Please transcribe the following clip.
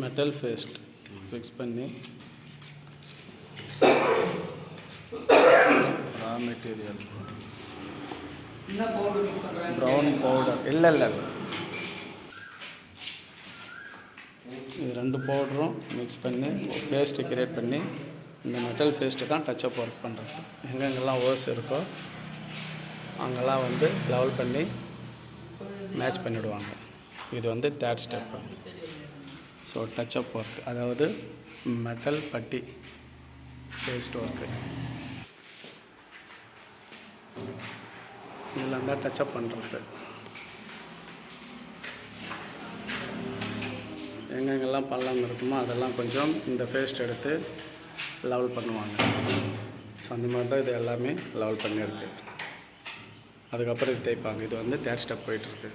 Metal paste mix பண்ணி raw material brown powder இல்லை இது 2 பவுடரும் மிக்ஸ் பண்ணி பேஸ்ட்டு கிரியேட் பண்ணி இந்த மெட்டல் பேஸ்ட்டு தான் டச்சப் ஒர்க் பண்ணுறது. எங்கெங்கெல்லாம் ஓர்ஸ் இருக்கோ அங்கெல்லாம் லெவல் பண்ணி மேட்ச் பண்ணிவிடுவாங்க. இது 3rd step. So touch-up work, அதாவது மெட்டல் பட்டி பேஸ்ட் ஒர்க்கு. இதில் தான் டச்சப் பண்ணுறது. எங்கெங்கெல்லாம் பள்ளம் இருக்குமோ அதெல்லாம் கொஞ்சம் இந்த பேஸ்ட் எடுத்து லெவல் பண்ணுவாங்க. ஸோ அந்த மாதிரி தான் இது எல்லாமே லெவல் பண்ணியிருக்கு. அதுக்கப்புறம் இது தேய்ப்பாங்க. இது 3rd ஸ்டெப் போயிட்டுருக்கு.